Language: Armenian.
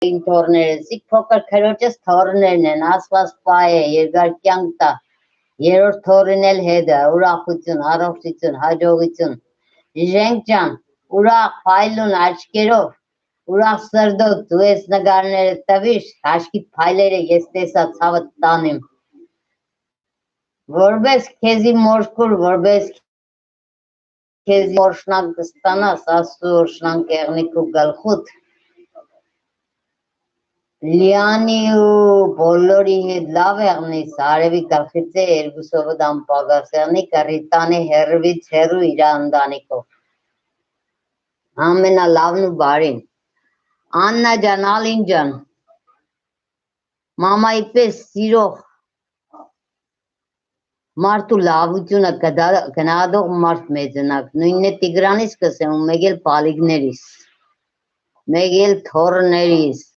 թորներս, իք փոքր քրոջս թորներն են, ասված պայ է, երկար կյանք տա, երրորդ թորին էլ հետը, ուրախություն, առողջություն, հաջողություն, Ժենք ջան, ուրախ փայլուն աչքերով, ուրախ սրդով դու ես նկարները տվիր, հաշկիտ փայլերը ես տեսա ցավը տանիմ, որպես քեզի մորշկուր, որպես քեզի մորշնակ կստանաս, ասու օրշնան կեղնիք ու գլխուտ, Լիանի ու բոլորի հետ լավ եղնիս, արևի գլխից է երկուսովը դամ պագասեղնի կռիտանի հերվից հերու իր ընտանիքով, ամենալավն ու բարին, Աննա ջան, Ալին ջան, մամայի պես սիրող, մարդու լավությունը գնահատող մարդ մեծնակ, նույնն է Տիգրանից կսեմ ու մեկ էլ բալիկներիս, մեկ էլ թորներիս,